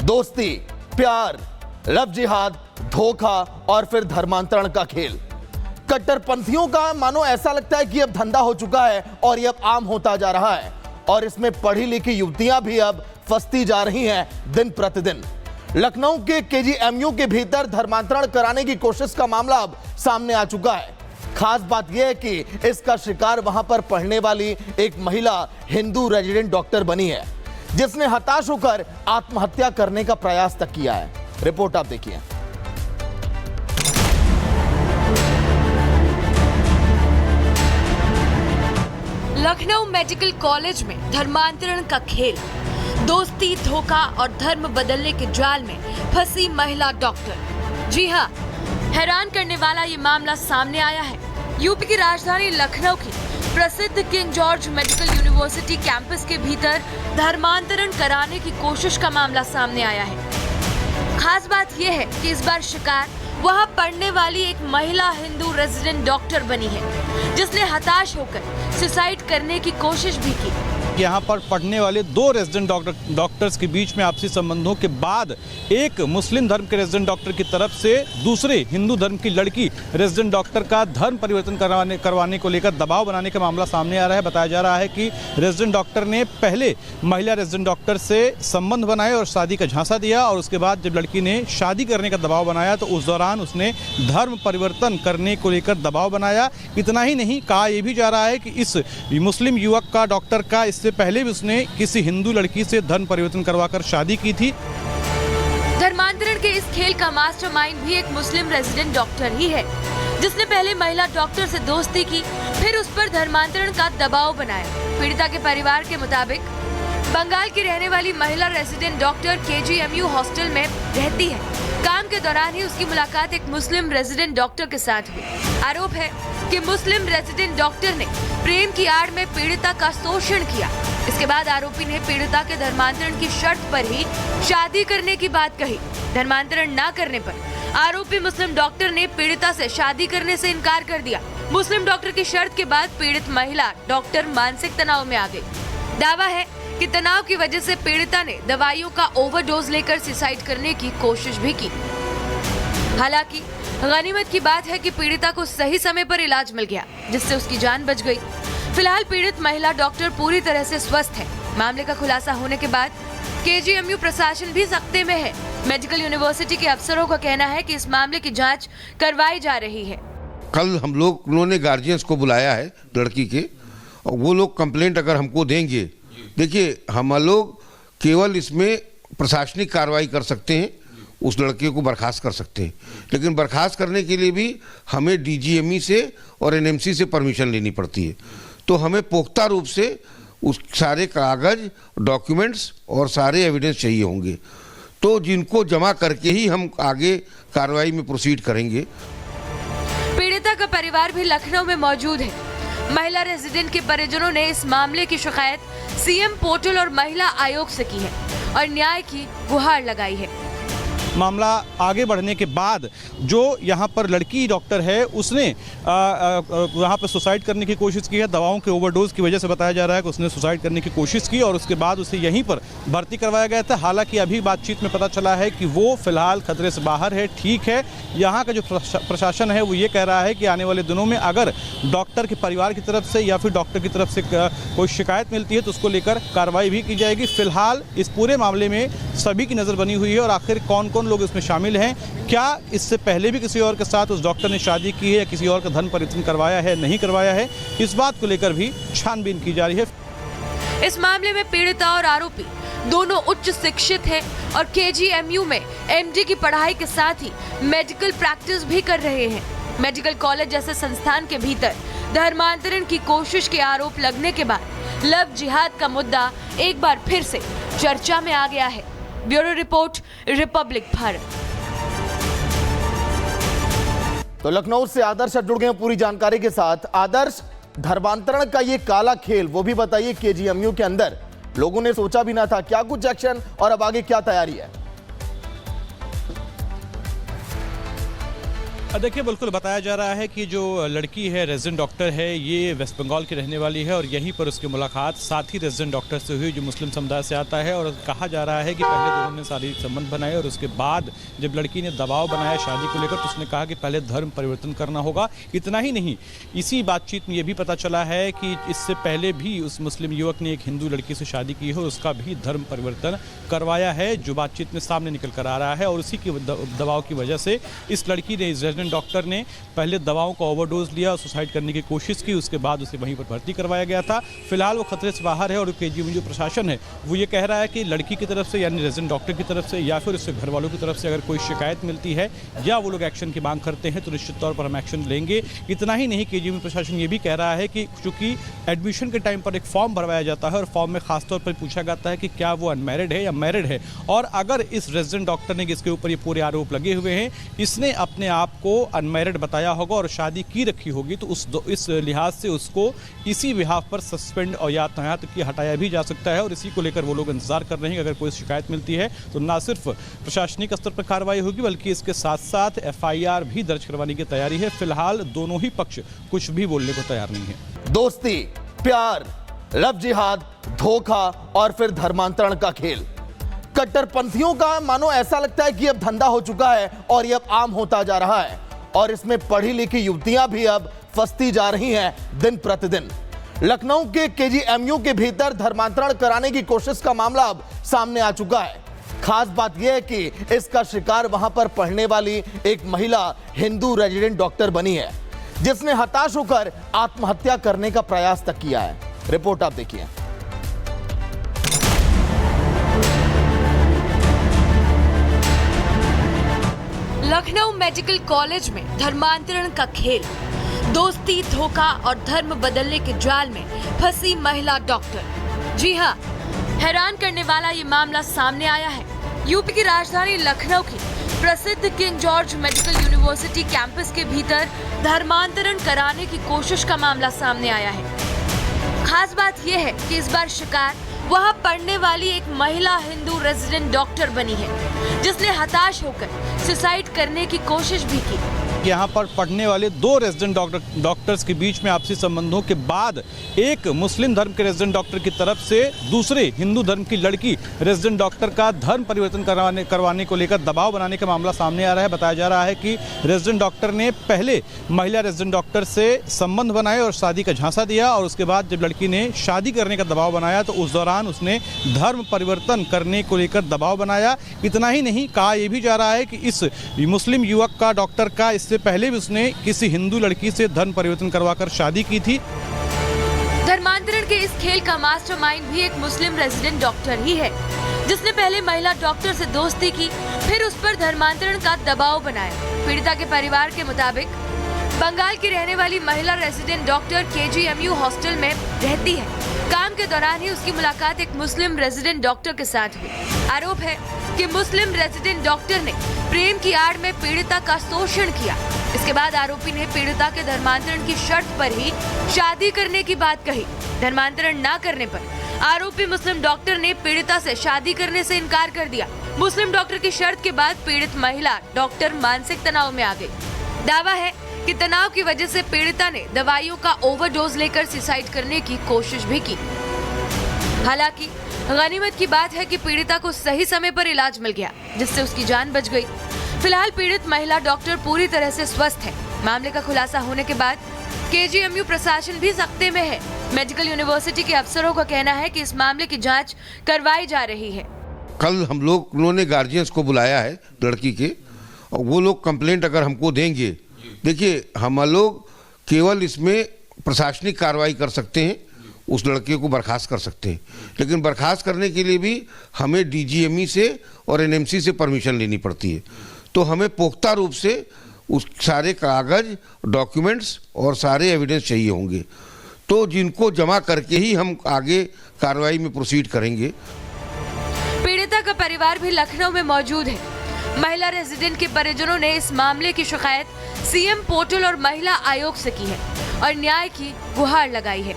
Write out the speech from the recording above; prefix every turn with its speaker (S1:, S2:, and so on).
S1: दोस्ती, प्यार, लव जिहाद, धोखा और फिर धर्मांतरण का खेल। कट्टरपंथियों का मानो ऐसा लगता है कि अब धंधा हो चुका है और यह अब आम होता जा रहा है और इसमें पढ़ी लिखी युवतियां भी अब फंसती जा रही हैं दिन प्रतिदिन। लखनऊ के केजीएमयू के भीतर धर्मांतरण कराने की कोशिश का मामला अब सामने आ चुका है। खास बात यह है कि इसका शिकार वहां पर पढ़ने वाली एक महिला हिंदू रेजिडेंट डॉक्टर बनी है, जिसने हताश होकर आत्महत्या करने का प्रयास तक किया है। रिपोर्ट आप देखिए।
S2: लखनऊ मेडिकल कॉलेज में धर्मांतरण का खेल, दोस्ती, धोखा और धर्म बदलने के जाल में फंसी महिला डॉक्टर। जी हां, हैरान करने वाला ये मामला सामने आया है। यूपी की राजधानी लखनऊ की प्रसिद्ध king George medical university campus के भीतर धर्मांतरण कराने की कोशिश का मामला सामने आया है। खास बात यह है कि इस बार शिकार वहां पढ़ने वाली एक महिला हिंदू रेजिडेंट डॉक्टर बनी है, जिसने हताश होकर सुसाइड करने की कोशिश भी की।
S3: यहाँ पर पढ़ने वाले दो रेजिडेंट डॉक्टर्स के बीच में आपसी संबंधों के बाद एक मुस्लिम धर्म के रेजिडेंट डॉक्टर की तरफ से दूसरे हिंदू धर्म की लड़की रेजिडेंट डॉक्टर का धर्म परिवर्तन करवाने को लेकर दबाव बनाने का मामला सामने आ रहा है। बताया जा रहा है कि रेजिडेंट डॉक्टर ने पहले महिला रेजिडेंट डॉक्टर से संबंध बनाए और शादी का झांसा दिया और उसके बाद जब लड़की ने शादी करने का दबाव बनाया तो उस दौरान उसने धर्म परिवर्तन करने को लेकर दबाव बनाया। इतना ही नहीं, कहा यह भी जा रहा है कि इस मुस्लिम युवक का डॉक्टर का इससे पहले भी उसने किसी हिंदू लड़की से धर्म परिवर्तन करवाकर शादी की थी।
S2: धर्मांतरण के इस खेल का मास्टरमाइंड भी एक मुस्लिम रेजिडेंट डॉक्टर ही है, जिसने पहले महिला डॉक्टर से दोस्ती की, फिर उस पर धर्मांतरण का दबाव बनाया। पीड़िता के परिवार के मुताबिक बंगाल की रहने वाली महिला रेजिडेंट डॉक्टर केजीएमयू हॉस्टल में रहती है। काम के दौरान ही उसकी मुलाकात एक मुस्लिम रेजिडेंट डॉक्टर के साथ हुई। आरोप है कि मुस्लिम रेजिडेंट डॉक्टर ने प्रेम की आड़ में पीड़िता का शोषण किया। इसके बाद आरोपी ने पीड़िता के धर्मांतरण की शर्त पर ही शादी करने की बात कही। धर्मांतरण न करने पर आरोपी मुस्लिम डॉक्टर ने पीड़िता से शादी करने से इनकार कर दिया। मुस्लिम डॉक्टर की शर्त के बाद पीड़ित महिला डॉक्टर मानसिक तनाव में आ गई। दावा है कि तनाव की वजह से पीड़िता ने दवाइयों का ओवरडोज लेकर सुसाइड करने की कोशिश भी की। हालांकि गनीमत की बात है कि पीड़िता को सही समय पर इलाज मिल गया, जिससे उसकी जान बच गई। फिलहाल पीड़ित महिला डॉक्टर पूरी तरह से स्वस्थ है। मामले का खुलासा होने के बाद केजीएमयू प्रशासन भी सख्ते में है। मेडिकल यूनिवर्सिटी के अफसरों का कहना है कि इस मामले की जांच करवाई जा रही है।
S4: कल हम लोगों ने गार्जियंस को बुलाया है लड़की के, और वो लोग कंप्लेंट अगर हमको देंगे, देखिए हम लोग केवल इसमें प्रशासनिक कार्रवाई कर सकते हैं, उस लड़के को बर्खास्त कर सकते हैं, लेकिन बर्खास्त करने के लिए भी हमें डीजीएमई से और एनएमसी से परमिशन लेनी पड़ती है। तो हमें पुख्ता रूप से उस सारे कागज, डॉक्यूमेंट्स और सारे एविडेंस चाहिए होंगे, तो जिनको जमा करके ही हम आगे कार्रवाई में प्रोसीड करेंगे।
S2: पीड़िता का परिवार भी लखनऊ में मौजूद है। महिला रेजिडेंट के परिजनों ने इस मामले की शिकायत सीएम पोर्टल और महिला आयोग से की है और न्याय की गुहार लगाई है।
S3: मामला आगे बढ़ने के बाद जो यहाँ पर लड़की डॉक्टर है उसने यहाँ पर सुसाइड करने की कोशिश की है। दवाओं के ओवरडोज की वजह से बताया जा रहा है कि उसने सुसाइड करने की कोशिश की और उसके बाद उसे यहीं पर भर्ती करवाया गया था। हालांकि अभी बातचीत में पता चला है कि वो फिलहाल खतरे से बाहर है, ठीक है। यहाँ का जो प्रशासन है वो ये कह रहा है कि आने वाले दिनों में अगर डॉक्टर के परिवार की तरफ से या फिर डॉक्टर की तरफ से कोई शिकायत मिलती है तो उसको लेकर कार्रवाई भी की जाएगी। फिलहाल इस पूरे मामले में सभी की नज़र बनी हुई है और आखिर कौन कौन लोग इसमें शामिल हैं, क्या इससे पहले भी किसी और के साथ उस डॉक्टर ने शादी की है या किसी और का धर्म परिवर्तन करवाया है, नहीं करवाया है, इस बात को लेकर भी छानबीन की जा रही है।
S2: इस मामले में पीड़िता और आरोपी दोनों उच्च शिक्षित हैं और केजीएमयू में एमडी की पढ़ाई के साथ ही मेडिकल प्रैक्टिस भी कर रहे हैं। मेडिकल कॉलेज जैसे संस्थान के भीतर धर्मांतरण की कोशिश के आरोप लगने के बाद लव जिहाद का मुद्दा एक बार फिर से चर्चा में आ गया है। Bureau report, Republic Bharat.
S1: तो लखनऊ से आदर्श जुड़ गए पूरी जानकारी के साथ। आदर्श, धर्मांतरण का ये काला खेल वो भी बताइए, केजीएमयू के अंदर लोगों ने सोचा भी ना था, क्या कुछ एक्शन और अब आगे क्या तैयारी है?
S3: देखिए, बिल्कुल बताया जा रहा है कि जो लड़की है, रेजिडेंट डॉक्टर है, ये वेस्ट बंगाल की रहने वाली है और यहीं पर उसकी मुलाकात साथी रेजिडेंट डॉक्टर से हुई जो मुस्लिम समुदाय से आता है। और कहा जा रहा है कि पहले दोनों ने शारीरिक संबंध बनाए और उसके बाद जब लड़की ने दबाव बनाया शादी को लेकर तो उसने कहा कि पहले धर्म परिवर्तन करना होगा। इतना ही नहीं, इसी बातचीत में ये भी पता चला है कि इससे पहले भी उस मुस्लिम युवक ने एक हिंदू लड़की से शादी की है और उसका भी धर्म परिवर्तन करवाया है, जो बातचीत में सामने निकल कर आ रहा है। और उसी की दबाव की वजह से इस लड़की ने, इस रेजिडेंट डॉक्टर ने पहले दवाओं का ओवरडोज लिया और सुसाइड करने की कोशिश की, उसके बाद उसे वहीं पर भर्ती करवाया गया था। फिलहाल वो खतरे से बाहर है और केजीएमयू जो प्रशासन है वो ये कह रहा है कि लड़की की तरफ से यानी रेजिडेंट डॉक्टर की तरफ से या फिर उसके घर वालों की तरफ से अगर कोई शिकायत मिलती है या वो लोग एक्शन की मांग करते हैं तो निश्चित तौर पर हम एक्शन लेंगे। इतना ही नहीं, केजीएमयू प्रशासन ये भी कह रहा है कि चूंकि एडमिशन के टाइम पर एक फॉर्म भरवाया जाता है और फॉर्म में खासतौर पर पूछा जाता है कि क्या वो अनमैरिड है या मैरिड है, और अगर इस रेजिडेंट डॉक्टर ने, जिसके ऊपर ये पूरे आरोप लगे हुए हैं, इसने अपने आप को अनमैरिड बताया होगा और शादी की रखी होगी तो इस लिहाज से उसको इसी बिहाफ पर सस्पेंड और यातायात की हटाया भी जा सकता है। और इसी को लेकर वो लोग इंतजार कर रहे हैं। अगर कोई शिकायत मिलती है तो ना सिर्फ प्रशासनिक स्तर पर कार्रवाई होगी बल्कि इसके साथ साथ एफआईआर भी दर्ज करवाने की तैयारी है। फिलहाल दोनों ही पक्ष कुछ भी बोलने को तैयार नहीं है।
S1: दोस्ती, प्यार, लव जिहाद, धोखा और फिर धर्मांतरण का खेल। कट्टरपंथियों का मानो ऐसा लगता है कि अब धंधा हो चुका है और ये अब आम होता जा रहा है और इसमें पढ़ी लिखी युवतियां भी अब फंसती जा रही हैं दिन प्रतिदिन। लखनऊ के केजीएमयू के भीतर धर्मांतरण कराने की कोशिश का मामला अब सामने आ चुका है। खास बात यह है कि इसका शिकार वहां पर पढ़ने वाली एक महिला हिंदू रेजिडेंट डॉक्टर बनी है, जिसने हताश होकर आत्महत्या करने का प्रयास तक किया है। रिपोर्ट आप देखिए।
S2: लखनऊ मेडिकल कॉलेज में धर्मांतरण का खेल, दोस्ती, धोखा और धर्म बदलने के जाल में फंसी महिला डॉक्टर। जी हां, हैरान करने वाला ये मामला सामने आया है। यूपी की राजधानी लखनऊ की प्रसिद्ध king George medical university campus के भीतर धर्मांतरण कराने की कोशिश का मामला सामने आया है। खास बात यह है कि इस बार शिकार वहां पढ़ने वाली एक महिला हिंदू रेजिडेंट डॉक्टर बनी है, जिसने हताश होकर सुसाइड करने की कोशिश भी की।
S3: यहाँ पर पढ़ने वाले दो रेजिडेंट डॉक्टर्स के बीच में आपसी संबंधों के बाद एक मुस्लिम धर्म के रेजिडेंट डॉक्टर की तरफ से दूसरे हिंदू धर्म की लड़की रेजिडेंट डॉक्टर का धर्म परिवर्तन करवाने को लेकर दबाव बनाने का मामला सामने आ रहा है। बताया जा रहा है कि रेजिडेंट डॉक्टर ने पहले महिला रेजिडेंट डॉक्टर से संबंध बनाए और शादी का झांसा दिया और उसके बाद जब लड़की ने शादी करने का दबाव बनाया तो उस दौरान उसने धर्म परिवर्तन करने को लेकर दबाव बनाया। इतना ही नहीं, कहा यह भी जा रहा है कि इस मुस्लिम युवक का, डॉक्टर का, इससे पहले भी उसने किसी हिंदू लड़की से धर्म परिवर्तन करवाकर शादी की थी।
S2: धर्मांतरण के इस खेल का मास्टरमाइंड भी एक मुस्लिम रेजिडेंट डॉक्टर ही है, जिसने पहले महिला डॉक्टर से दोस्ती की, फिर उस पर धर्मांतरण का दबाव बनाया। पीड़िता के परिवार के मुताबिक बंगाल की रहने वाली महिला रेजिडेंट डॉक्टर केजीएमयू हॉस्टल में रहती है। काम के दौरान ही उसकी मुलाकात एक मुस्लिम रेजिडेंट डॉक्टर के साथ हुई। आरोप है कि मुस्लिम रेजिडेंट डॉक्टर ने प्रेम की आड़ में पीड़िता का शोषण किया। इसके बाद आरोपी ने पीड़िता के धर्मांतरण की शर्त पर ही शादी करने की बात कही। धर्मांतरण न करने पर आरोपी मुस्लिम डॉक्टर ने पीड़िता से शादी करने से इनकार कर दिया। मुस्लिम डॉक्टर की शर्त के बाद पीड़ित महिला डॉक्टर मानसिक तनाव में आ गई। दावा है कि तनाव की वजह से पीड़िता ने दवाइयों का ओवरडोज लेकर सुसाइड करने की कोशिश भी की। हालांकि गनीमत की बात है कि पीड़िता को सही समय पर इलाज मिल गया, जिससे उसकी जान बच गई। फिलहाल पीड़ित महिला डॉक्टर पूरी तरह से स्वस्थ है। मामले का खुलासा होने के बाद केजीएमयू प्रशासन भी सख्ते में है। मेडिकल यूनिवर्सिटी के अफसरों का कहना है कि इस मामले की जांच करवाई जा रही है।
S4: कल उन्होंने गार्जियंस को बुलाया है लड़की के, और वो लोग कंप्लेंट अगर हमको देंगे, देखिए हम लोग केवल इसमें प्रशासनिक कार्रवाई कर सकते हैं, उस लड़के को बर्खास्त कर सकते हैं, लेकिन बर्खास्त करने के लिए भी हमें डीजीएमई से और एनएमसी से परमिशन लेनी पड़ती है। तो हमें पुख्ता रूप से उस सारे कागज, डॉक्यूमेंट्स और सारे एविडेंस चाहिए होंगे, तो जिनको जमा करके ही हम आगे कार्रवाई में प्रोसीड करेंगे।
S2: पीड़िता का परिवार भी लखनऊ में मौजूद है। महिला रेजिडेंट के परिजनों ने इस मामले की शिकायत सीएम पोर्टल और महिला आयोग से की है और न्याय की गुहार लगाई है।